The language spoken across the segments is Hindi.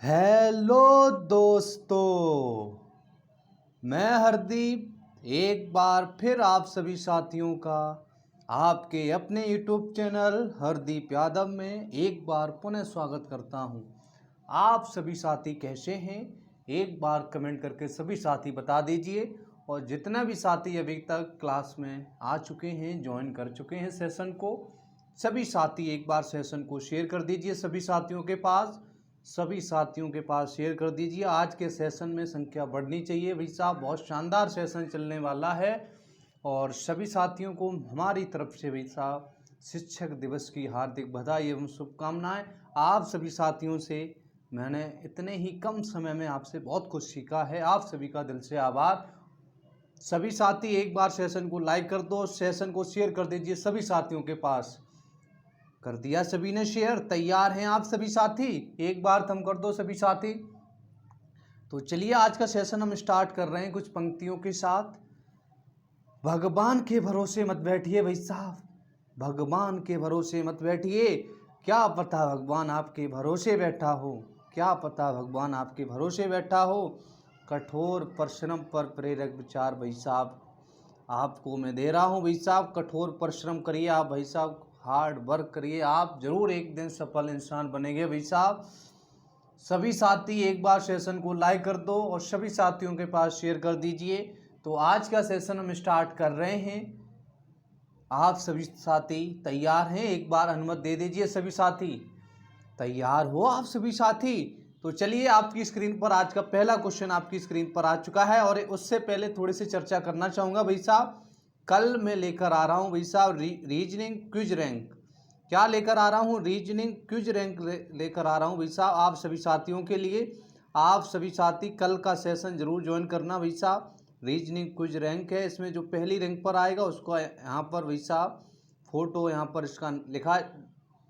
हेलो दोस्तों, मैं हरदीप एक बार फिर आप सभी साथियों का आपके अपने यूट्यूब चैनल हरदीप यादव में एक बार पुनः स्वागत करता हूं। आप सभी साथी कैसे हैं? एक बार कमेंट करके सभी साथी बता दीजिए। और जितना भी साथी अभी तक क्लास में आ चुके हैं, ज्वाइन कर चुके हैं सेशन को, सभी साथी एक बार सेशन को शेयर कर दीजिए। सभी साथियों के पास शेयर कर दीजिए। आज के सेशन में संख्या बढ़नी चाहिए भाई साहब, बहुत शानदार सेशन चलने वाला है। और सभी साथियों को हमारी तरफ से भाई साहब शिक्षक दिवस की हार्दिक बधाई एवं शुभकामनाएं। आप सभी साथियों से मैंने इतने ही कम समय में आपसे बहुत कुछ सीखा है। आप सभी का दिल से आभार। सभी साथी एक बार सेशन को लाइक कर दो, सेशन को शेयर कर दीजिए सभी साथियों के पास। कर दिया सभी ने शेयर? तैयार हैं आप सभी साथी? एक बार थम कर दो सभी साथी। तो चलिए आज का सेशन हम स्टार्ट कर रहे हैं कुछ पंक्तियों के साथ। भगवान के भरोसे मत बैठिए भाई साहब, भगवान के भरोसे मत बैठिए। क्या पता भगवान आपके भरोसे बैठा हो, क्या पता भगवान आपके भरोसे बैठा हो। कठोर परिश्रम पर प्रेरक विचार भाई साहब आपको मैं दे रहा हूँ भाई साहब। कठोर परिश्रम करिए आप भाई साहब, हार्ड वर्क करिए, आप जरूर एक दिन सफल इंसान बनेंगे भाई साहब। सभी साथी एक बार सेशन को लाइक कर दो और सभी साथियों के पास शेयर कर दीजिए। तो आज का सेशन हम स्टार्ट कर रहे हैं। आप सभी साथी तैयार हैं? एक बार अनुमति दे दीजिए सभी साथी। तैयार हो आप सभी साथी? तो चलिए आपकी स्क्रीन पर आज का पहला क्वेश्चन आपकी स्क्रीन पर आ चुका है। और उससे पहले थोड़ी सी चर्चा करना चाहूँगा भाई साहब। कल मैं लेकर आ रहा हूँ भाई साहब रीजनिंग क्विज रैंक। क्या लेकर आ रहा हूँ? रीजनिंग क्विज रैंक लेकर आ रहा हूँ भाई साहब आप सभी साथियों के लिए। आप सभी साथी कल का सेशन जरूर ज्वाइन करना भाई साहब। रीजनिंग क्विज रैंक है, इसमें जो पहली रैंक पर आएगा उसको यहाँ पर भाई साहब फोटो यहाँ पर इसका लिखा,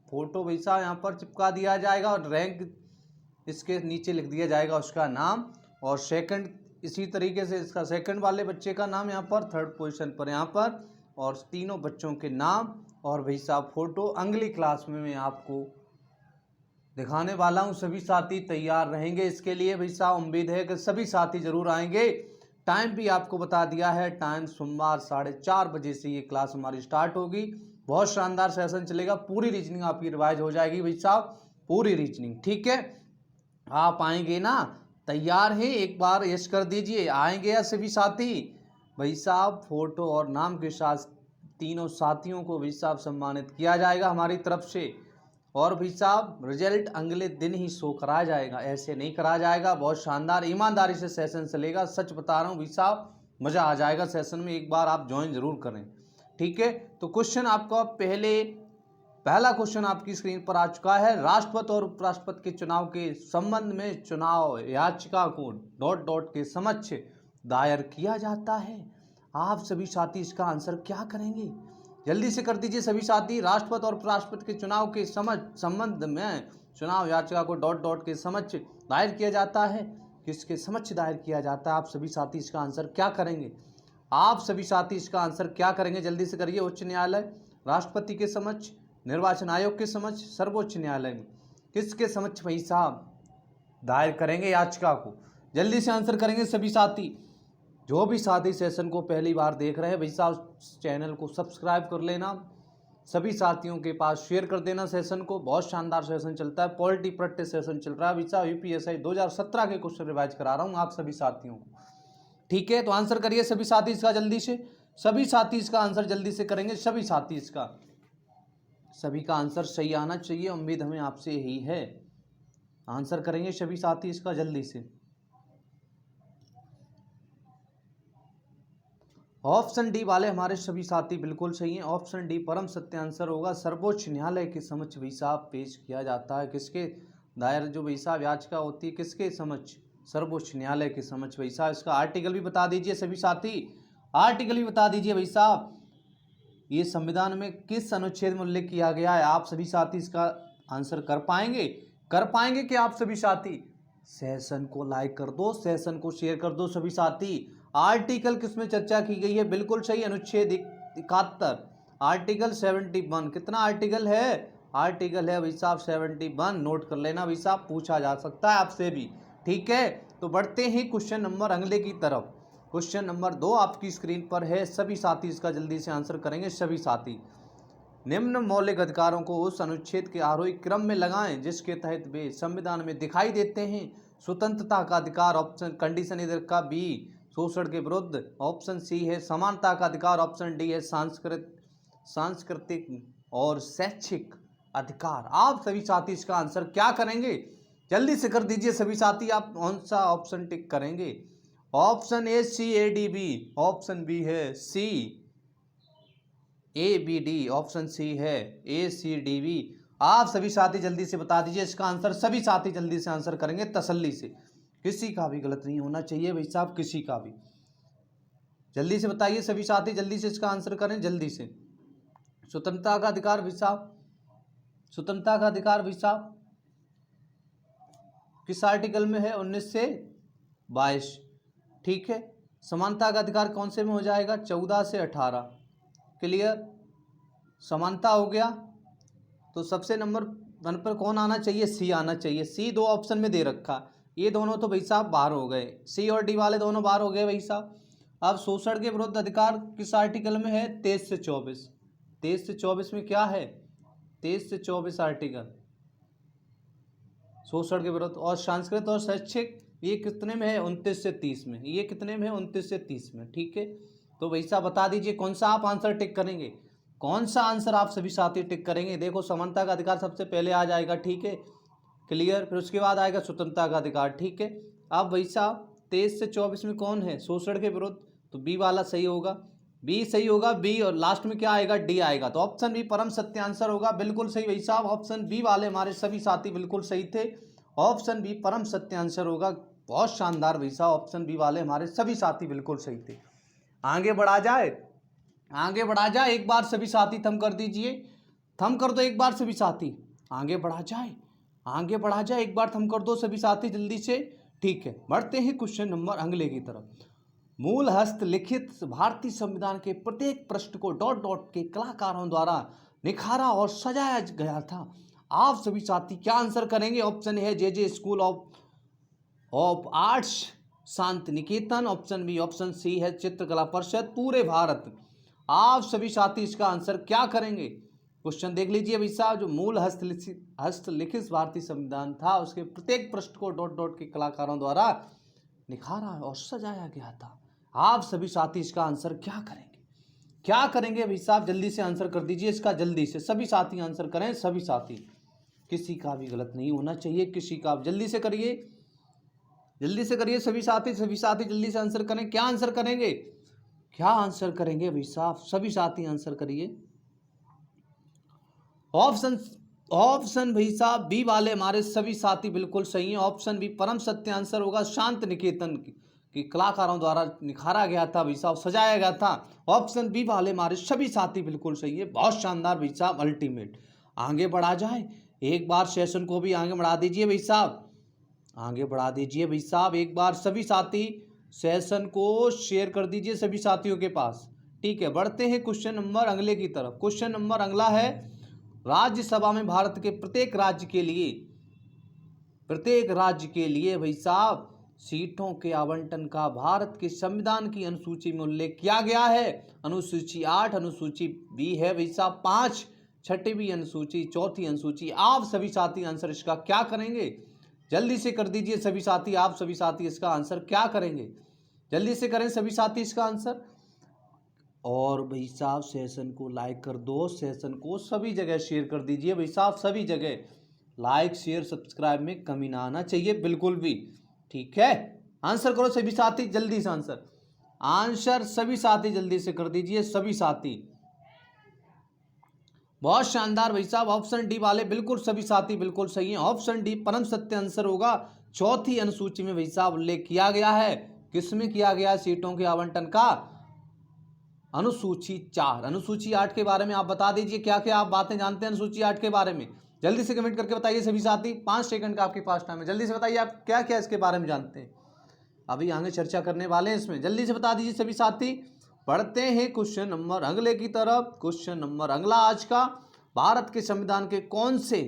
फोटो भाई साहब यहाँ पर चिपका दिया जाएगा और रैंक इसके नीचे लिख दिया जाएगा उसका नाम। और सेकंड इसी तरीके से इसका सेकंड वाले बच्चे का नाम यहाँ पर, थर्ड पोजीशन पर यहाँ पर, और तीनों बच्चों के नाम और भाई साहब फोटो अगली क्लास में मैं आपको दिखाने वाला हूँ। सभी साथी तैयार रहेंगे इसके लिए भाई साहब। उम्मीद है कि सभी साथी जरूर आएंगे। टाइम भी आपको बता दिया है, टाइम सोमवार 4:30 बजे से ये क्लास हमारी स्टार्ट होगी। बहुत शानदार सेशन चलेगा, पूरी रीजनिंग आपकी रिवाइज हो जाएगी भाई साहब, पूरी रीजनिंग। ठीक है, आप आएंगे ना? तैयार हैं? एक बार यस कर दीजिए, आएंगे या सभी साथी? भाई साहब फोटो और नाम के साथ तीनों साथियों को भाई साहब सम्मानित किया जाएगा हमारी तरफ से। और भाई साहब रिजल्ट अगले दिन ही शो कराया जाएगा, ऐसे नहीं कराया जाएगा। बहुत शानदार ईमानदारी से सेशन चलेगा, सच बता रहा हूँ भाई साहब, मज़ा आ जाएगा सेशन में। एक बार आप ज्वाइन जरूर करें। ठीक है, तो क्वेश्चन आपका पहला क्वेश्चन आपकी स्क्रीन पर आ चुका है। राष्ट्रपति और उपराष्ट्रपति के चुनाव के संबंध में चुनाव याचिका को ... के समक्ष दायर किया जाता है। आप सभी साथी इसका आंसर क्या करेंगे? जल्दी से कर दीजिए सभी साथी। राष्ट्रपति और उपराष्ट्रपति के चुनाव के संबंध में चुनाव याचिका को ... के समक्ष दायर किया जाता है। किसके समक्ष दायर किया जाता है? आप सभी साथी इसका आंसर क्या करेंगे? आप सभी साथी इसका आंसर क्या करेंगे? जल्दी से करिए। उच्च न्यायालय, राष्ट्रपति के समक्ष, निर्वाचन आयोग के समक्ष, सर्वोच्च न्यायालय में किसके समक्ष भाई साहब दायर करेंगे याचिका को? जल्दी से आंसर करेंगे सभी साथी। जो भी साथी सेशन को पहली बार देख रहे हैं भाई साहब, चैनल को सब्सक्राइब कर लेना, सभी साथियों के पास शेयर कर देना सेशन को। बहुत शानदार सेशन चलता है, पॉलिटी प्रैक्टिस सेशन चल रहा है भाई साहब। यूपीएससी 2017 के क्वेश्चन रिवाइज करा रहा हूँ आप सभी साथियों को। ठीक है, तो आंसर करिए सभी साथी इसका जल्दी से। सभी साथी इसका आंसर जल्दी से करेंगे। सभी साथी इसका, सभी का आंसर सही आना चाहिए, उम्मीद हमें आपसे यही है। आंसर करेंगे सभी साथी इसका जल्दी से। ऑप्शन डी वाले हमारे सभी साथी बिल्कुल सही हैं। ऑप्शन डी परम सत्य आंसर होगा। सर्वोच्च न्यायालय के समक्ष भाई साहब पेश किया जाता है। किसके दायर जो भाई साहब याचिका होती है, किसके समक्ष? सर्वोच्च न्यायालय के समक्ष भाई साहब। इसका आर्टिकल भी बता दीजिए सभी साथी, आर्टिकल भी बता दीजिए भाई साहब। ये संविधान में किस अनुच्छेद में उल्लेख किया गया है? आप सभी साथी इसका आंसर कर पाएंगे? कर पाएंगे कि आप सभी साथी? सेशन को लाइक कर दो, सेशन को शेयर कर दो सभी साथी। आर्टिकल किसमें चर्चा की गई है? बिल्कुल सही, अनुच्छेद 71, आर्टिकल 71। कितना आर्टिकल है? आर्टिकल है भाई साहब 71, नोट कर लेना भाई साहब, पूछा जा सकता है आपसे भी। ठीक है, तो बढ़ते हैं क्वेश्चन नंबर अगले की तरफ। क्वेश्चन नंबर 2 आपकी स्क्रीन पर है, सभी साथी इसका जल्दी से आंसर करेंगे। सभी साथी, निम्न मौलिक अधिकारों को उस अनुच्छेद के आरोही क्रम में लगाएं जिसके तहत वे संविधान में दिखाई देते हैं। स्वतंत्रता का अधिकार, ऑप्शन कंडीशन इधर का बी, शोषण के विरुद्ध, ऑप्शन सी है समानता का अधिकार, ऑप्शन डी है सांस्कृतिक और शैक्षिक अधिकार। आप सभी साथी इसका आंसर क्या करेंगे, जल्दी से कर दीजिए सभी साथी। आप कौन सा ऑप्शन टिक करेंगे? Option A C A D B, option B है C A B D, option C है ए सी डी बी। आप सभी साथी जल्दी से बता दीजिए इसका आंसर। सभी साथी जल्दी से आंसर करेंगे तसल्ली से, किसी का भी गलत नहीं होना चाहिए भाई साहब, किसी का भी। जल्दी से बताइए सभी साथी, जल्दी से इसका आंसर करें जल्दी से। स्वतंत्रता का अधिकार भाई साहब, स्वतंत्रता का अधिकार भाई साहब किस आर्टिकल में है? 19 से 22। ठीक है, समानता का अधिकार कौन से में हो जाएगा? 14 से 18। क्लियर, समानता हो गया, तो सबसे नंबर 1 पर कौन आना चाहिए? सी आना चाहिए। सी 2 ऑप्शन में दे रखा, ये दोनों तो भाई साहब बाहर हो गए, सी और डी वाले दोनों बाहर हो गए भाई साहब। अब शोषण के विरुद्ध अधिकार किस आर्टिकल में है? 23 से 24। 23 से 24 में क्या है? 23 से 24 आर्टिकल शोषण के विरुद्ध। और सांस्कृतिक और शैक्षिक ये कितने में है? 29 से 30 में। ये कितने में है? 29 से 30 में। ठीक है, तो भाई साहब बता दीजिए कौन सा आप आंसर टिक करेंगे, कौन सा आंसर आप सभी साथी टिक करेंगे। देखो, समानता का अधिकार सबसे पहले आ जाएगा। ठीक है, क्लियर, फिर उसके बाद आएगा स्वतंत्रता का अधिकार। ठीक है, अब भाई साहब 23 से 24 में कौन है? शोषण के विरुद्ध, तो बी वाला सही होगा, बी सही होगा, बी। और लास्ट में क्या आएगा? डी आएगा, तो ऑप्शन बी परम सत्य आंसर होगा। बिल्कुल सही भाई साहब, ऑप्शन बी वाले हमारे सभी साथी बिल्कुल सही थे। ऑप्शन बी परम सत्य आंसर होगा। बहुत शानदार भाई साहब, ऑप्शन बी वाले हमारे सभी साथी बिल्कुल सही थे। आगे बढ़ा जाए, आगे बढ़ा जाए, एक बार सभी साथी थम कर दीजिए, थम कर दो एक बार सभी साथी। आगे बढ़ा जाए, आगे बढ़ा जाए, एक बार थम कर दो सभी साथी जल्दी से। ठीक है, बढ़ते हैं क्वेश्चन नंबर अगले की तरफ। मूल हस्तलिखित भारतीय संविधान के प्रत्येक पृष्ठ को डॉट डॉट के कलाकारों द्वारा निखारा और सजाया गया था। आप सभी साथी क्या आंसर करेंगे? ऑप्शन है जे school of arts Shantiniketan, option B, option C है चित्रकला परिषद पूरे भारत। आप सभी साथी इसका आंसर क्या करेंगे? क्वेश्चन देख लीजिए भाई साहब, जो मूल हस्तलिखित भारतीय संविधान था उसके प्रत्येक पृष्ठ को डॉट डॉट के कलाकारों द्वारा निखारा और सजाया गया था। आप सभी साथी इसका आंसर क्या करेंगे? क्या करेंगे भाई साहब? जल्दी से आंसर कर दीजिए इसका, जल्दी से सभी साथी आंसर करें। सभी साथी, किसी का भी गलत नहीं होना चाहिए, किसी का। जल्दी से करिए, जल्दी से करिए सभी साथी, सभी साथी जल्दी से आंसर करें। क्या आंसर करेंगे? क्या आंसर करेंगे भाई साहब? सभी साथी आंसर करिए। ऑप्शन भाई साहब बी वाले हमारे सभी साथी बिल्कुल सही हैं। ऑप्शन बी परम सत्य आंसर होगा। शांत निकेतन की कलाकारों द्वारा निखारा गया था भाई साहब, सजाया गया था। ऑप्शन बी वाले हमारे सभी साथी बिल्कुल सही है। बहुत शानदार भाई साहब, अल्टीमेट। आगे बढ़ा जाए, एक बार सेशन को भी आगे बढ़ा दीजिए भाई साहब, आगे बढ़ा दीजिए भाई साहब। एक बार सभी साथी सेशन को शेयर कर दीजिए सभी साथियों के पास। ठीक है, बढ़ते हैं क्वेश्चन नंबर अगले की तरफ। क्वेश्चन नंबर अगला है, राज्यसभा में भारत के प्रत्येक राज्य के लिए भाई साहब सीटों के आवंटन का भारत के संविधान की अनुसूची में उल्लेख किया गया है। अनुसूची 8, अनुसूची बी है भाई साहब 5, छठी अनुसूची, चौथी अनुसूची। आप सभी साथी आंसर इसका क्या करेंगे? जल्दी से कर दीजिए सभी साथी, आप सभी साथी इसका आंसर क्या करेंगे? जल्दी से करें सभी साथी इसका आंसर। और भाई साहब सेशन को लाइक कर दो, सेशन को सभी जगह शेयर कर दीजिए भाई साहब, सभी जगह लाइक शेयर सब्सक्राइब में कमी ना आना चाहिए बिल्कुल भी। ठीक है, आंसर करो सभी साथी जल्दी से, आंसर सभी साथी जल्दी से कर दीजिए सभी साथी। बहुत शानदार भाई साहब, ऑप्शन डी वाले बिल्कुल सभी साथी बिल्कुल सही हैं। ऑप्शन डी परम सत्य आंसर होगा। चौथी अनुसूची में भाई साहब उल्लेख किया गया है। किसमें किया गया? सीटों के आवंटन का। अनुसूची 4, अनुसूची 8 के बारे में आप बता दीजिए, क्या क्या आप बातें जानते हैं अनुसूची 8 के बारे में? जल्दी से कमेंट करके बताइए सभी साथी, 5 सेकंड का आपके पास टाइम है। जल्दी से बताइए आप क्या क्या इसके बारे में जानते हैं, अभी आगे चर्चा करने वाले हैं इसमें। जल्दी से बता दीजिए सभी साथी। पढ़ते हैं क्वेश्चन नंबर अगले की तरफ। क्वेश्चन नंबर अगला आज का, भारत के संविधान के कौन से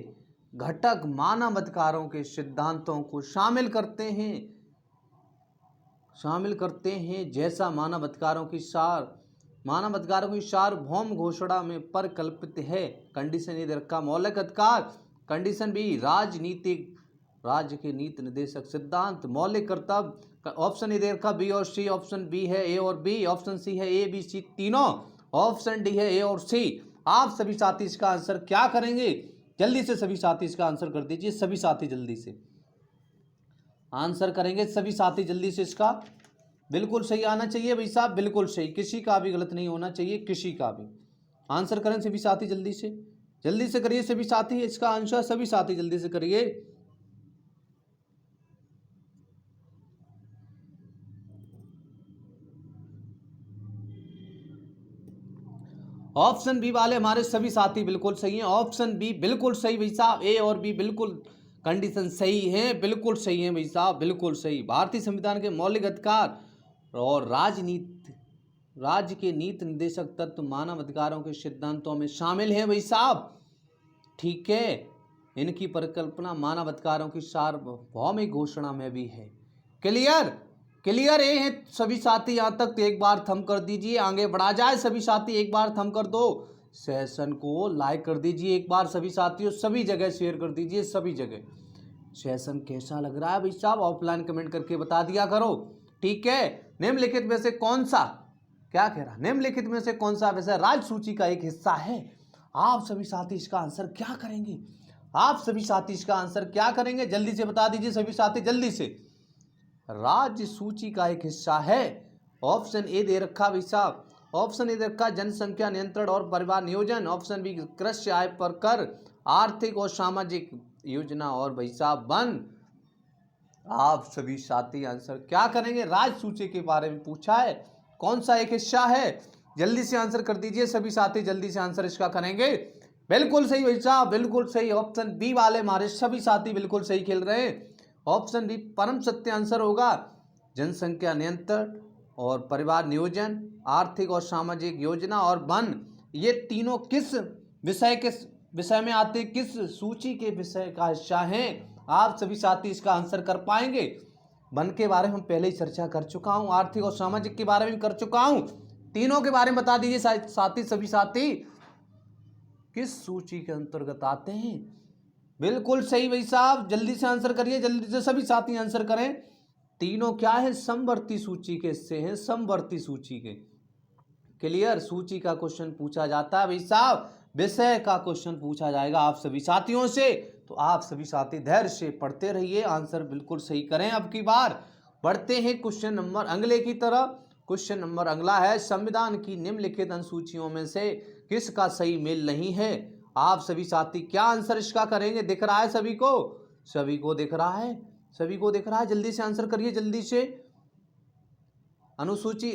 घटक मानवाधिकारों के सिद्धांतों को शामिल करते हैं जैसा मानवाधिकारों की सार्वभौम घोषणा में परिकल्पित है। कंडीशन ए दे रखा मौलिक अधिकार। कंडीशन बी राज्य के नीति निर्देशक सिद्धांत। मौलिक कर्तव्य। ऑप्शन ए दे रखा बी और सी। ऑप्शन बी है ए और बी। ऑप्शन सी है ए बी सी तीनों। ऑप्शन डी है ए और सी। आप सभी साथी इसका आंसर क्या करेंगे? जल्दी से सभी साथी इसका आंसर कर दीजिए। सभी साथी जल्दी से आंसर करेंगे। सभी साथी जल्दी से इसका बिल्कुल सही आना चाहिए भाई साहब, बिल्कुल सही, किसी का भी गलत नहीं होना चाहिए, किसी का भी। आंसर करें सभी साथी जल्दी से करिए सभी साथी इसका आंसर। सभी साथी जल्दी से करिए। ऑप्शन बी वाले हमारे सभी साथी बिल्कुल सही हैं। ऑप्शन बी बिल्कुल सही भाई साहब। ए और बी बिल्कुल कंडीशन सही है, बिल्कुल सही है भाई साहब, बिल्कुल सही। भारतीय संविधान के मौलिक अधिकार और राज्य के नीति निर्देशक तत्व मानव अधिकारों के सिद्धांतों में शामिल है भाई साहब। ठीक है, इनकी परिकल्पना मानव अधिकारों की सार्वभौमिक घोषणा में भी है। क्लियर ये है सभी साथी यहाँ तक? तो एक बार थंब कर दीजिए, आगे बढ़ा जाए सभी साथी। एक बार थंब कर दो। सेशन को लाइक कर दीजिए एक बार सभी साथियों, सभी जगह शेयर कर दीजिए, सभी जगह। सेशन कैसा लग रहा है भाई साहब? ऑफलाइन कमेंट करके बता दिया करो। ठीक है, निम्नलिखित में से कौन सा, क्या कह रहा, निम्नलिखित में से कौन सा वैसे राज्य सूची का एक हिस्सा है? आप सभी साथी इसका आंसर क्या करेंगे? आप सभी साथी इसका आंसर क्या करेंगे? जल्दी से बता दीजिए सभी साथी जल्दी से। राज्य सूची का एक हिस्सा है। ऑप्शन ए दे रखा भाई साहब। ऑप्शन ए दे रखा जनसंख्या नियंत्रण और परिवार नियोजन। ऑप्शन बी कृषि आय पर कर, आर्थिक और सामाजिक योजना और भाई साहब वन। आप सभी साथी आंसर क्या करेंगे? राज्य सूची के बारे में पूछा है, कौन सा एक हिस्सा है? जल्दी से आंसर कर दीजिए सभी साथी, जल्दी से आंसर इसका करेंगे। बिल्कुल सही भाई साहब, बिल्कुल सही। ऑप्शन बी वाले हमारे सभी साथी बिल्कुल सही खेल रहे हैं। ऑप्शन बी परम सत्य आंसर होगा। जनसंख्या नियंत्रण और परिवार नियोजन, आर्थिक और सामाजिक योजना और वन, ये तीनों किस विषय में आते, किस सूची के विषय का हिस्सा हैं? आप सभी साथी इसका आंसर कर पाएंगे। वन के बारे में हम पहले ही चर्चा कर चुका हूं, आर्थिक और सामाजिक के बारे में कर चुका हूं। तीनों के बारे में बता दीजिए साथी, सभी साथी किस सूची के अंतर्गत आते हैं? बिल्कुल सही भाई साहब, जल्दी से आंसर करिए, जल्दी से सभी साथी आंसर करें। तीनों क्या है? समवर्ती सूची के हिस्से हैं, समवर्ती सूची के। क्लियर? सूची का क्वेश्चन पूछा जाता है भाई साहब, विषय का क्वेश्चन पूछा जाएगा आप सभी साथियों से। तो आप सभी साथी धैर्य से पढ़ते रहिए, आंसर बिल्कुल सही करें। अब की बार बढ़ते हैं क्वेश्चन नंबर अगले की तरफ। क्वेश्चन नंबर अगला है, संविधान की निम्नलिखित अनुसूचियों में से किसका सही मेल नहीं है? आप सभी साथी क्या आंसर इसका करेंगे? दिख रहा है सभी को? सभी को दिख रहा है? सभी को दिख रहा है? जल्दी से आंसर करिए, जल्दी से। अनुसूची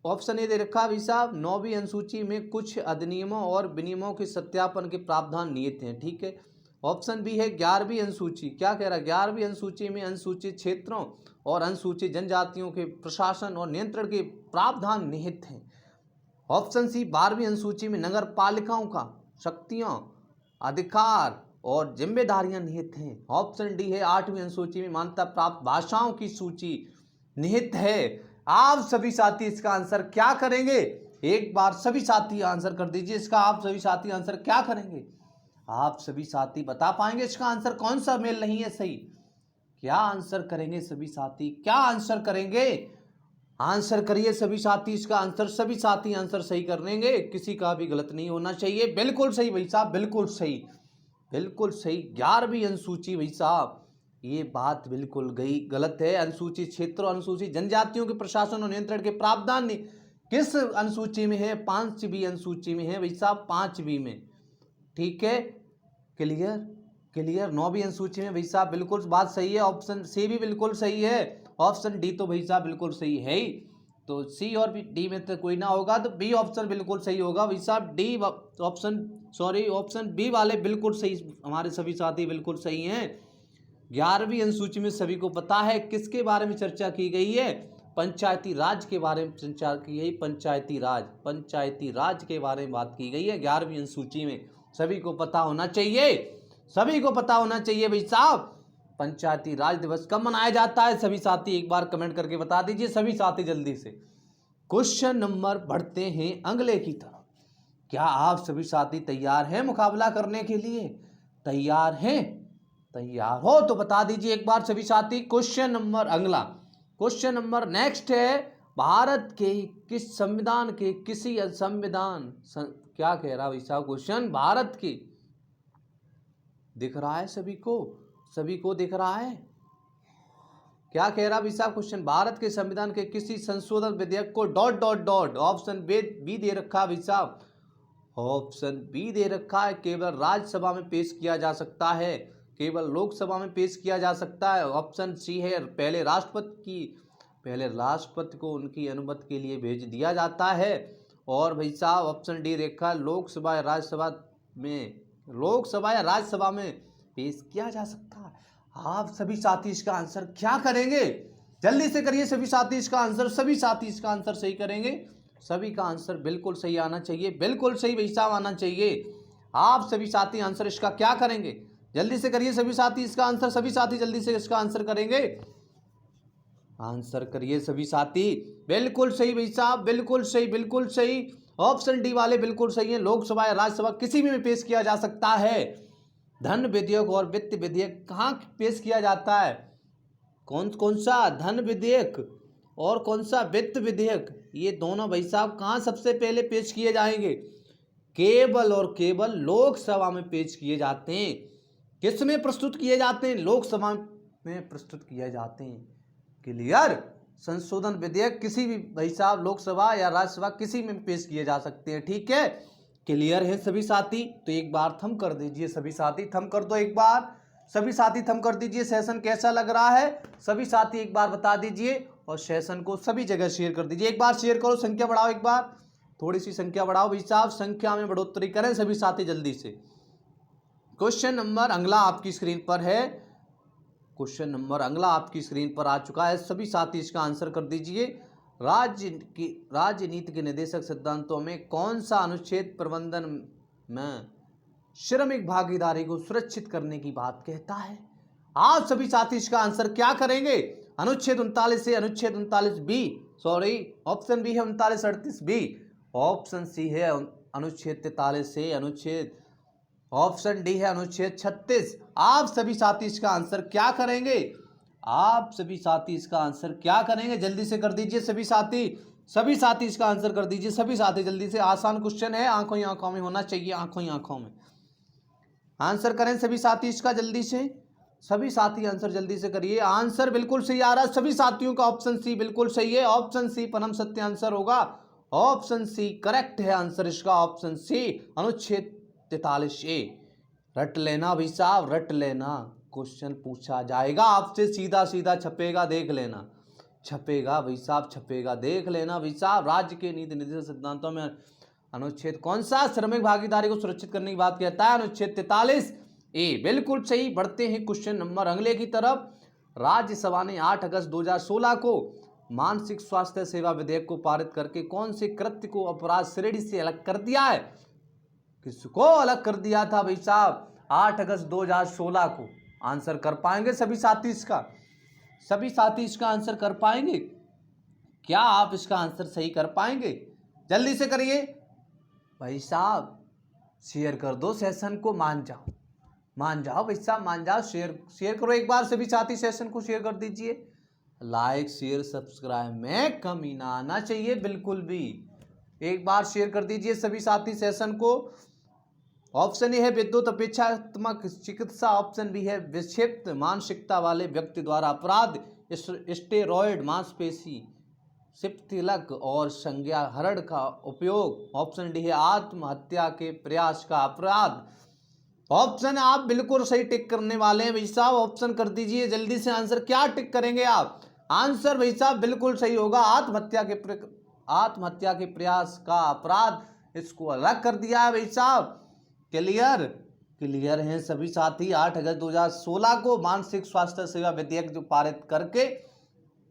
ऑप्शन ए दे रखा है भाई साहब, 9वीं अनुसूची में कुछ अधिनियमों और विनियमों के सत्यापन के प्रावधान निहित हैं। ठीक है। ऑप्शन बी है 11वीं अनुसूची। क्या कह रहा है? 11वीं अनुसूची में अनुसूचित क्षेत्रों और अनुसूचित जनजातियों के प्रशासन और नियंत्रण के प्रावधान निहित हैं। ऑप्शन सी 12वीं अनुसूची में नगर पालिकाओं का शक्तियां, अधिकार और जिम्मेदारियां निहित हैं। ऑप्शन डी है 8वीं अनुसूची में मान्यता प्राप्त भाषाओं की सूची निहित है। आप सभी साथी इसका आंसर क्या करेंगे? एक बार सभी साथी आंसर कर दीजिए इसका। आप सभी साथी आंसर क्या करेंगे? आप सभी साथी बता पाएंगे इसका आंसर कौन सा मेल नहीं है सही? क्या आंसर करेंगे सभी साथी? क्या आंसर करेंगे? आंसर करिए सभी साथी इसका आंसर। सभी साथी आंसर सही कर लेंगे, किसी का भी गलत नहीं होना चाहिए। बिल्कुल सही भाई साहब, बिल्कुल सही, बिल्कुल सही। 11वीं अनुसूची भाई साहब, ये बात बिल्कुल गई गलत है। अनुसूचित क्षेत्रों, अनुसूचित जनजातियों के प्रशासन और नियंत्रण के प्रावधान किस अनुसूची में है? 5वीं अनुसूची में है भाई साहब, 5वीं में। ठीक है, क्लियर? क्लियर? 9वीं अनुसूची में भाई साहब, बिल्कुल बात सही है। ऑप्शन सी भी बिल्कुल सही है। ऑप्शन डी तो भाई साहब बिल्कुल सही है ही। तो सी और डी में तो कोई ना होगा, तो बी ऑप्शन बिल्कुल सही होगा भाई साहब। D option, sorry, option B वाले बिल्कुल सही, हमारे सभी साथी बिल्कुल सही हैं। 11वीं अनुसूची में सभी को पता है किसके बारे में चर्चा की गई है? पंचायती राज के बारे में चर्चा की गई। पंचायती राज के बारे में बात की गई है 11वीं अनुसूची में। सभी को पता होना चाहिए, सभी को पता होना चाहिए भाई साहब, पंचायती राज दिवस कब मनाया जाता है? सभी साथी एक बार कमेंट करके बता दीजिए, सभी साथी जल्दी से। क्वेश्चन नंबर बढ़ते हैं अगले की तरफ। क्या आप सभी साथी तैयार हैं मुकाबला करने के लिए? तैयार हैं? तैयार हो तो बता दीजिए एक बार सभी साथी। क्वेश्चन नंबर अगला, क्वेश्चन नंबर नेक्स्ट है, भारत के किस संविधान के किसी क्या कह रहा भाई साहब क्वेश्चन? भारत की, दिख रहा है सभी को? सभी को दिख रहा है? क्या कह रहा भाई साहब क्वेश्चन? भारत के संविधान के किसी संशोधन विधेयक को dot dot dot, option B दे रखा है भाई साहब, ऑप्शन बी दे रखा है, केवल राज्यसभा में पेश किया जा सकता है, केवल लोकसभा में पेश किया जा सकता है। ऑप्शन सी है, पहले राष्ट्रपति को उनकी अनुमति के लिए भेज दिया जाता है। और भाई साहब ऑप्शन डी रेखा, लोकसभा या राज्यसभा में पेश किया जा सकता है। आप सभी साथी इसका आंसर क्या करेंगे? जल्दी से करिए सभी साथी इसका आंसर, सभी साथी इसका आंसर सही करेंगे। सभी का आंसर बिल्कुल सही आना चाहिए, बिल्कुल सही भाई साहब आना चाहिए। आप सभी साथी आंसर इसका क्या करेंगे? जल्दी से करिए सभी साथी इसका आंसर, सभी साथी जल्दी से इसका आंसर करेंगे। आंसर करिए सभी साथी, बिल्कुल सही भाई साहब, बिल्कुल सही, बिल्कुल सही। ऑप्शन डी वाले बिल्कुल सही है, लोकसभा या राज्यसभा किसी में पेश किया जा सकता है। धन विधेयक और वित्त विधेयक कहाँ पेश किया जाता है? कौन सा धन विधेयक और कौन सा वित्त विधेयक, ये दोनों भाई साहब कहाँ सबसे पहले पेश किए जाएंगे? केवल और केवल लोकसभा में पेश किए जाते हैं। किस में प्रस्तुत किए जाते हैं? लोकसभा में प्रस्तुत किए जाते हैं। क्लियर? संशोधन विधेयक किसी भी भाई साहब लोकसभा या राज्यसभा किसी में पेश किए जा सकते हैं। ठीक है, क्लियर है सभी साथी? तो एक बार थम कर दीजिए सभी साथी, थम कर दो एक बार, सभी साथी थम कर दीजिए। सेशन कैसा लग रहा है सभी साथी एक बार बता दीजिए, और सेशन को सभी जगह शेयर कर दीजिए। एक बार शेयर करो, संख्या बढ़ाओ, एक बार थोड़ी सी संख्या बढ़ाओ भाई साहब, संख्या में बढ़ोतरी करें सभी साथी जल्दी से। क्वेश्चन नंबर अगला आपकी स्क्रीन पर है, क्वेश्चन नंबर अगला आपकी स्क्रीन पर आ चुका है, सभी साथी इसका आंसर कर दीजिए। राजनीति के निदेशक सिद्धांतों में कौन सा अनुच्छेद प्रबंधन में श्रमिक भागीदारी को सुरक्षित करने की बात कहता है? आप सभी साथी इसका आंसर क्या करेंगे? अनुच्छेद 39 से अनुच्छेद 39 बी, ऑप्शन बी है 3938 बी, ऑप्शन सी है अनुच्छेद 43 से अनुच्छेद, ऑप्शन डी है अनुच्छेद 36। आप सभी साथी इसका आंसर क्या करेंगे? आप सभी साथी इसका आंसर क्या करेंगे? जल्दी से कर दीजिए सभी साथी इसका आंसर कर दीजिए सभी साथी जल्दी से। आसान क्वेश्चन है, आंखों ही आंखों में होना चाहिए, आंखों ही आंखों में। आंसर करें सभी साथी इसका जल्दी से, सभी साथी आंसर जल्दी से करिए। आंसर बिल्कुल सही आ रहा है सभी साथियों का, ऑप्शन सी बिल्कुल सही है, ऑप्शन सी परम सत्य आंसर होगा, ऑप्शन सी करेक्ट है आंसर इसका, ऑप्शन सी अनुच्छेद 43A। रट लेना भाई साहब, रट लेना, क्वेश्चन पूछा जाएगा आपसे, सीधा सीधा छपेगा, देख लेना, छपेगा भाई साहब, छपेगा, देख लेना भाई साहब। राज्य के नीति निर्देशक सिद्धांतों में अनुच्छेद कौन सा श्रमिक भागीदारी को सुरक्षित करने की बात कहता है? अनुच्छेद 43A, बिल्कुल सही। बढ़ते हैं क्वेश्चन नंबर अगले की तरफ। राज्यसभा ने 8 अगस्त 2016 को मानसिक स्वास्थ्य सेवा विधेयक को पारित करके कौन से कृत्य को अपराध श्रेणी से अलग कर दिया है? किसको अलग कर दिया था भाई साहब 8 अगस्त 2016 को? आंसर कर पाएंगे सभी साथी इसका? सभी साथी इसका आंसर कर पाएंगे? क्या आप इसका आंसर सही कर पाएंगे? जल्दी से करिए भाई साहब, शेयर कर दो सेशन को, मान जाओ भाई साहब, मान जाओ, शेयर करो एक बार सभी साथी, सेशन को शेयर कर दीजिए। लाइक शेयर सब्सक्राइब में कमी ना आना चाहिए बिल्कुल भी, एक बार शेयर कर दीजिए सभी साथी सेशन को। ऑप्शन ए है विद्युत अपेक्षात्मक चिकित्सा, ऑप्शन बी है विक्षिप्त मानसिकता वाले व्यक्ति द्वारा अपराध, स्टेरॉयड, मांसपेशी सिप्तिलक और संज्ञाहरण का उपयोग, ऑप्शन डी है आत्महत्या के प्रयास का अपराध। ऑप्शन आप बिल्कुल सही टिक करने वाले हैं भाई साहब, ऑप्शन कर दीजिए जल्दी से आंसर, क्या टिक करेंगे आप? आंसर भाई साहब बिल्कुल सही होगा, आत्महत्या के प्रयास का अपराध, इसको अलग कर दिया है भाई साहब। क्लियर हैं सभी साथी? 8 अगस्त 2016 को मानसिक स्वास्थ्य सेवा विधेयक जो पारित करके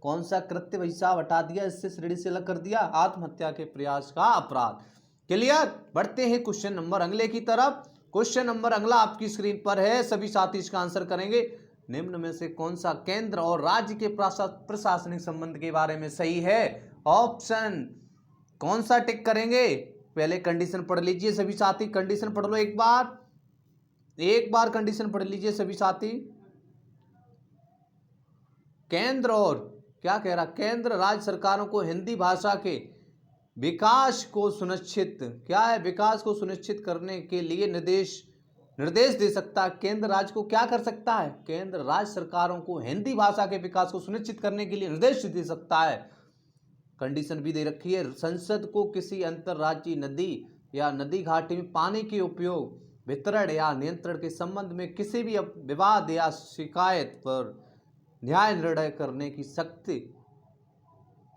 कौन सा कृत्य भाई साहब हटा दिया, इससे श्रेणी से अलग कर दिया? आत्महत्या के प्रयास का अपराध। क्लियर? बढ़ते हैं क्वेश्चन नंबर अगले की तरफ। क्वेश्चन नंबर अगला आपकी स्क्रीन पर है, सभी साथी इसका आंसर करेंगे। निम्न में से कौन सा केंद्र और राज्य के प्रशासनिक संबंध के बारे में सही है? ऑप्शन कौन सा टिक करेंगे? पहले कंडीशन पढ़ लीजिए सभी साथी, कंडीशन पढ़ लो एक बार कंडीशन पढ़ लीजिए सभी साथी। केंद्र और क्या कह रहा, केंद्र राज्य सरकारों को हिंदी भाषा के विकास को सुनिश्चित, क्या है, विकास को सुनिश्चित करने के लिए निर्देश दे सकता है। केंद्र राज्य को क्या कर सकता है? केंद्र राज्य सरकारों को हिंदी भाषा के विकास को सुनिश्चित करने के लिए निर्देश दे सकता है। कंडीशन भी दे रखी है, संसद को किसी अंतरराज्यीय नदी या नदी घाटी में पानी के उपयोग, वितरण या नियंत्रण के संबंध में किसी भी विवाद या शिकायत पर न्याय निर्णय करने की शक्ति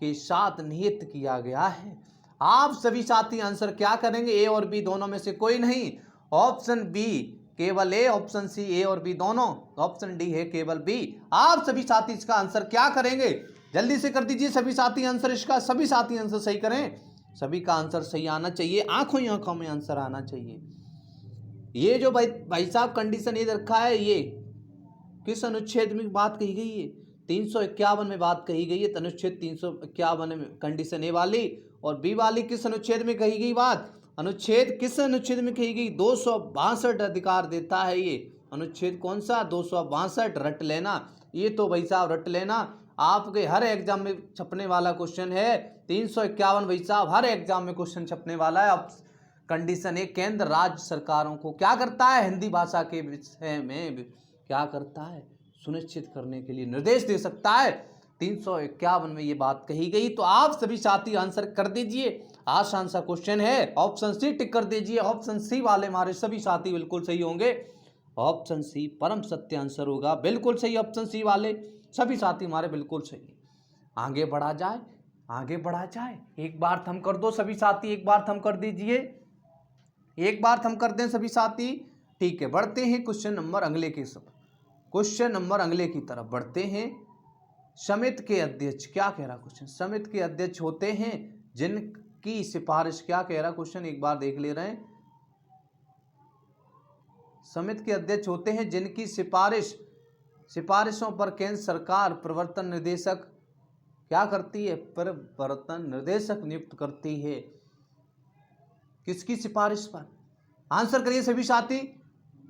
के साथ निहित किया गया है। आप सभी साथी आंसर क्या करेंगे? ए और बी दोनों में से कोई नहीं, ऑप्शन बी केवल ए, ऑप्शन सी ए और बी दोनों, ऑप्शन डी है केवल बी। आप सभी साथी इसका आंसर क्या करेंगे? जल्दी से कर दीजिए सभी साथी आंसर इसका, सभी साथी आंसर सही करें, सभी का आंसर सही आना चाहिए, आंखों ही आंखों में आंसर आना चाहिए। ये जो भाई साहब कंडीशन ये रखा है, ये किस अनुच्छेद में बात कही गई है? 351 में बात कही गई है, अनुच्छेद 351 में कंडीशन ए वाली, और बी वाली किस अनुच्छेद में कही गई बात? अनुच्छेद किस अनुच्छेद में कही गई? 262 अधिकार देता है ये अनुच्छेद, कौन सा? 262, रट लेना, ये तो भाई साहब रट लेना, आपके हर एग्जाम में छपने वाला क्वेश्चन है। 351 भाई साहब हर एग्जाम में क्वेश्चन छपने वाला है। अब कंडीशन ए, केंद्र राज्य सरकारों को क्या करता है? हिंदी भाषा के विषय में क्या करता है? सुनिश्चित करने के लिए निर्देश दे सकता है। 351 में ये बात कही गई। तो आप सभी साथी आंसर कर दीजिए, आसान सा क्वेश्चन है, ऑप्शन सी टिक कर दीजिए। ऑप्शन सी वाले हमारे सभी साथी बिल्कुल सही होंगे, ऑप्शन सी परम सत्य आंसर होगा, बिल्कुल सही, ऑप्शन सी वाले सभी साथी हमारे बिल्कुल सही। आगे बढ़ा जाए, आगे बढ़ा जाए, एक बार थम कर दो सभी साथी, एक बार थम कर दीजिए, एक बार थम कर दें सभी साथी। ठीक है, बढ़ते हैं क्वेश्चन नंबर अगले के सब, क्वेश्चन नंबर अगले की तरफ बढ़ते हैं। समिति के अध्यक्ष, क्या कह रहा क्वेश्चन? समिति के अध्यक्ष होते हैं जिनकी सिफारिश, क्या कह रहा क्वेश्चन, एक बार देख ले रहे हैं। समिति के अध्यक्ष होते हैं जिनकी सिफारिशों पर केंद्र सरकार प्रवर्तन निदेशक क्या करती है? प्रवर्तन निर्देशक नियुक्त करती है। किसकी सिफारिश पर? आंसर करिए सभी साथी। ...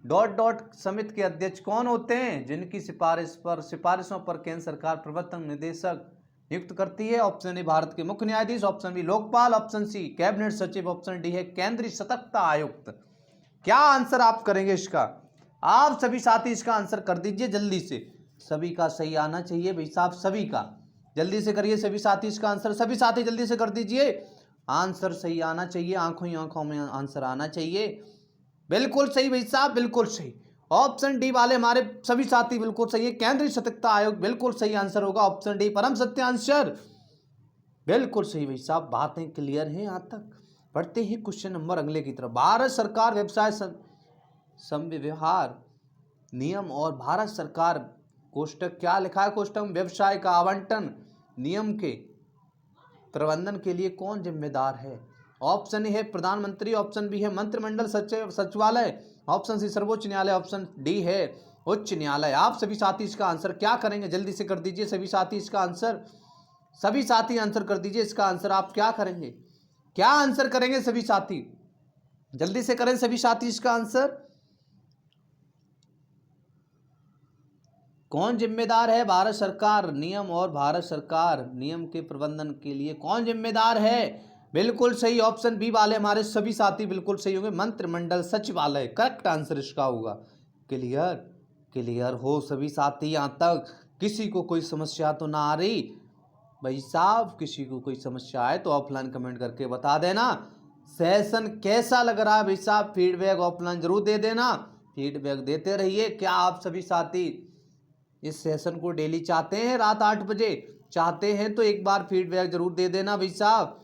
समिति के अध्यक्ष कौन होते हैं? जिनकी सिफारिशों पर केंद्र सरकार प्रवर्तन निदेशक नियुक्त करती है। ऑप्शन ए भारत के मुख्य न्यायाधीश, option B Lokpal, option C cabinet सचिव, ऑप्शन डी है केंद्रीय सतर्कता आयुक्त। क्या आंसर आप करेंगे इसका? आप सभी साथी इसका आंसर कर दीजिए जल्दी से, सभी का सही आना चाहिए भाई साहब, सभी का जल्दी से करिए सभी साथी इसका आंसर, सभी साथी जल्दी से कर दीजिए, आंसर सही आना चाहिए, आंखों ही आंखों में आंसर आना चाहिए। बिल्कुल सही भाई साहब, बिल्कुल सही, ऑप्शन डी वाले हमारे सभी साथी बिल्कुल सही है, केंद्रीय सतर्कता आयोग बिल्कुल सही आंसर होगा, ऑप्शन डी परम सत्य आंसर, बिल्कुल सही भाई साहब, बातें क्लियर हैं यहाँ तक। बढ़ते हैं क्वेश्चन नंबर अगले की तरफ। भारत सरकार व्यवसाय संव्यवहार नियम और भारत सरकार कोष्टक, क्या लिखा है कोष्टक में? व्यवसाय का आवंटन नियम के प्रबंधन के लिए कौन जिम्मेदार है? ऑप्शन ए है प्रधानमंत्री, ऑप्शन बी है मंत्रिमंडल सचिवालय, ऑप्शन सी सर्वोच्च न्यायालय, ऑप्शन डी है उच्च न्यायालय। आप सभी साथी इसका आंसर क्या करेंगे? जल्दी से कर दीजिए सभी साथी इसका आंसर, सभी साथी आंसर कर दीजिए इसका आंसर, आप क्या करेंगे? क्या आंसर करेंगे सभी साथी? जल्दी से करें सभी साथी इसका आंसर। कौन जिम्मेदार है? भारत सरकार नियम और भारत सरकार नियम के प्रबंधन के लिए कौन जिम्मेदार है? बिल्कुल सही, ऑप्शन बी वाले हमारे सभी साथी बिल्कुल सही होंगे, मंत्रिमंडल सचिवालय करेक्ट आंसर इसका होगा। क्लियर क्लियर हो सभी साथी यहाँ तक? किसी को कोई समस्या तो ना आ रही भाई साहब? किसी को कोई समस्या है तो ऑफलाइन कमेंट करके बता देना। सेशन कैसा लग रहा है भाई साहब? फीडबैक ऑफलाइन जरूर दे देना, फीडबैक देते रहिए। क्या आप सभी साथी इस सेशन को डेली चाहते हैं? रात 8 बजे चाहते हैं तो एक बार फीडबैक जरूर दे देना भाई साहब,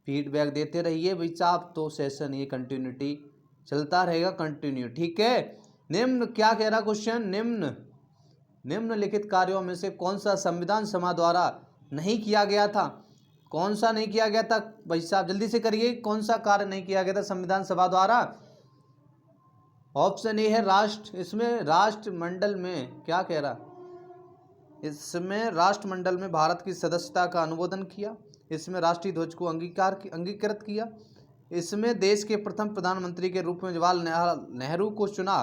फीडबैक देते रहिए भाई साहब, तो सेशन ये कंटिन्यूटी चलता रहेगा, कंटिन्यू, ठीक है। निम्न क्या कह रहा क्वेश्चन? निम्नलिखित कार्यों में से कौन सा संविधान सभा द्वारा नहीं किया गया था? कौन सा नहीं किया गया था भाई साहब? जल्दी से करिए, कौन सा कार्य नहीं किया गया था संविधान सभा द्वारा? ऑप्शन ए है राष्ट्र, इसमें राष्ट्रमंडल में क्या कह रहा, इसमें राष्ट्रमंडल में भारत की सदस्यता का अनुमोदन किया, इसमें राष्ट्रीय ध्वज को अंगीकृत किया, इसमें देश के प्रथम प्रधानमंत्री के रूप में जवाहरलाल नेहरू को चुना।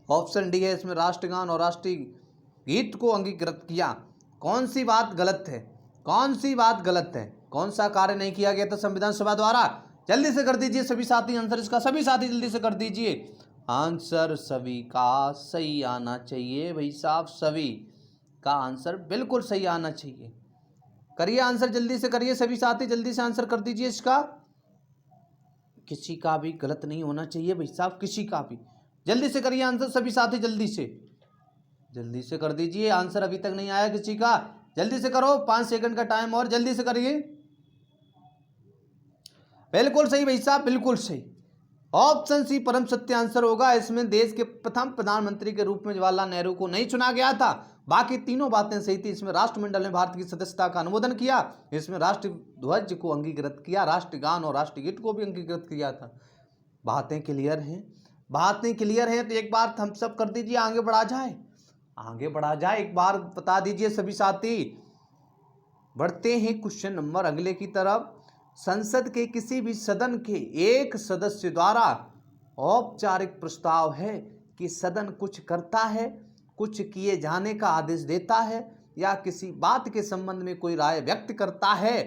ऑप्शन डी है इसमें राष्ट्रगान और राष्ट्रीय गीत को अंगीकृत किया। कौन सी बात गलत है, कौन सी बात गलत है, कौन सा कार्य नहीं किया गया था संविधान सभा द्वारा? जल्दी से कर दीजिए सभी साथी आंसर इसका, सभी साथी जल्दी से कर दीजिए आंसर। सभी का सही आना चाहिए भाई साहब, सभी का आंसर बिल्कुल सही आना चाहिए। करिए आंसर, जल्दी से करिए सभी साथी, जल्दी से आंसर कर दीजिए इसका। किसी का भी गलत नहीं होना चाहिए भाई साहब, किसी का भी। जल्दी से करिए आंसर सभी साथी, जल्दी से कर दीजिए आंसर, अभी तक नहीं आया किसी का, जल्दी से करो, 5 सेकंड का टाइम और, जल्दी से करिए। बिल्कुल सही भाई साहब, बिल्कुल सही। ऑप्शन सी परम सत्य आंसर होगा। इसमें देश के प्रथम प्रधानमंत्री के रूप में जवाहरलाल नेहरू को नहीं चुना गया था, बाकी तीनों बातें सही थी। इसमें राष्ट्रमंडल ने भारत की सदस्यता का अनुमोदन किया, इसमें राष्ट्रीय ध्वज को अंगीकृत किया, राष्ट्रगान और राष्ट्रीय गीत को भी अंगीकृत किया था। बातें क्लियर हैं, बातें क्लियर हैं, तो एक बार थम्स अप कर दीजिए, आगे बढ़ा जाए, आगे बढ़ा जाए। एक बार बता दीजिए सभी साथी। बढ़ते हैं क्वेश्चन नंबर अगले की तरफ। संसद के किसी भी सदन के एक सदस्य द्वारा औपचारिक प्रस्ताव है कि सदन कुछ करता है, कुछ किए जाने का आदेश देता है या किसी बात के संबंध में कोई राय व्यक्त करता है,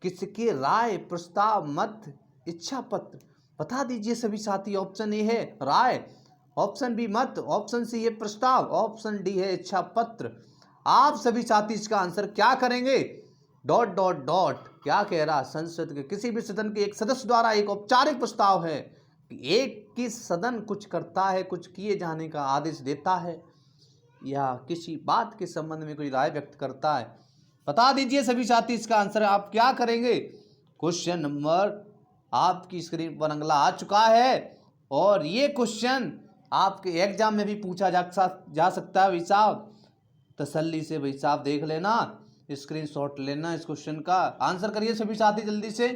किसकी राय, प्रस्ताव, मत, इच्छा पत्र, बता दीजिए सभी साथी। ऑप्शन ए है राय, ऑप्शन बी मत, ऑप्शन सी है प्रस्ताव, ऑप्शन डी है इच्छा पत्र। आप सभी साथी इसका आंसर क्या करेंगे? डॉट डॉट डॉट क्या कह रहा, संसद के किसी भी सदन के एक सदस्य द्वारा एक औपचारिक प्रस्ताव है कि एक की सदन कुछ करता है, कुछ किए जाने का आदेश देता है या किसी बात के संबंध में कोई राय व्यक्त करता है। बता दीजिए सभी साथी इसका आंसर आप क्या करेंगे। क्वेश्चन नंबर आपकी स्क्रीन पर अगला आ चुका है और ये क्वेश्चन आपके एग्जाम में भी पूछा जा सकता है भाई साहब। तसल्ली से भाई साहब देख लेना, स्क्रीनशॉट लेना इस क्वेश्चन का। आंसर करिए सभी साथी जल्दी से।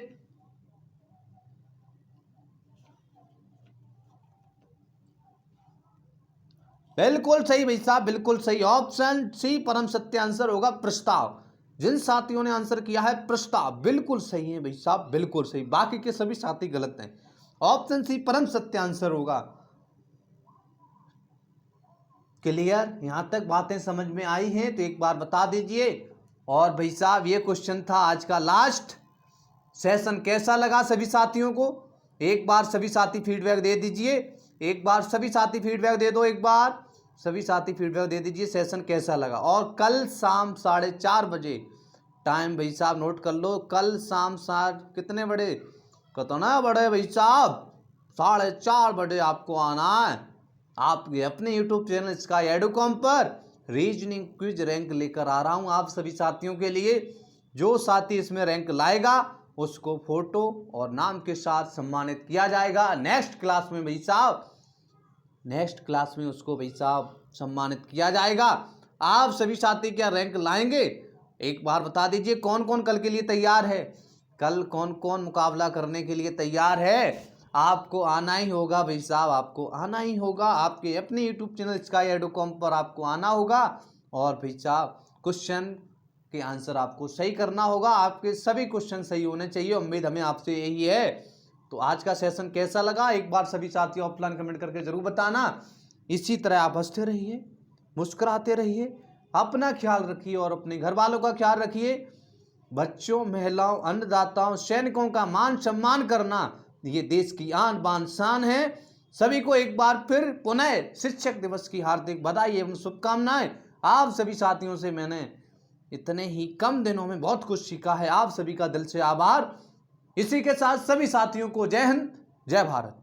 बिल्कुल सही भाई साहब, बिल्कुल सही। ऑप्शन सी परम सत्य आंसर होगा प्रस्ताव। जिन साथियों ने आंसर किया है प्रस्ताव, बिल्कुल सही है भाई साहब, बिल्कुल सही। बाकी के सभी साथी गलत हैं। ऑप्शन सी परम सत्य आंसर होगा। क्लियर? यहां तक बातें समझ में आई हैं तो एक बार बता दीजिए। और भाई साहब ये क्वेश्चन था आज का लास्ट। सेशन कैसा लगा सभी साथियों को? एक बार सभी साथी फीडबैक दे दीजिए, एक बार सभी साथी फीडबैक दे दो, एक बार सभी साथी फीडबैक दे दीजिए सेशन कैसा लगा। और कल शाम 4:30 बजे, टाइम भाई साहब नोट कर लो, कल शाम कितने बड़े, कितना बड़े भाई साहब, 4:30 बजे आपको आना है। आपके अपने यूट्यूब चैनल स्काई एडुकॉम पर रीजनिंग क्विज रैंक लेकर आ रहा हूं आप सभी साथियों के लिए। जो साथी इसमें रैंक लाएगा उसको फोटो और नाम के साथ सम्मानित किया जाएगा नेक्स्ट क्लास में भाई साहब, नेक्स्ट क्लास में उसको भाई साहब सम्मानित किया जाएगा। आप सभी साथी क्या रैंक लाएंगे एक बार बता दीजिए। कौन कौन कल के लिए तैयार है, कल कौन कौन मुकाबला करने के लिए तैयार है? आपको आना ही होगा भाई साहब, आपको आना ही होगा। आपके अपने यूट्यूब चैनल स्काई एडुकॉम पर आपको आना होगा और भाई साहब क्वेश्चन के आंसर आपको सही करना होगा। आपके सभी क्वेश्चन सही होने चाहिए, उम्मीद हमें आपसे यही है। तो आज का सेशन कैसा लगा एक बार सभी साथी ऑफलाइन कमेंट करके जरूर बताना। इसी तरह आप हंसते रहिए, मुस्कुराते रहिए, अपना ख्याल रखिए और अपने घर वालों का ख्याल रखिए। बच्चों, महिलाओं, अन्नदाताओं, सैनिकों का मान सम्मान करना ये देश की आन बान शान है। सभी को एक बार फिर पुनः शिक्षक दिवस की हार्दिक बधाई एवं शुभकामनाएं। आप सभी साथियों से मैंने इतने ही कम दिनों में बहुत कुछ सीखा है। आप सभी का दिल से आभार। इसी के साथ सभी साथियों को जय हिंद, जय भारत।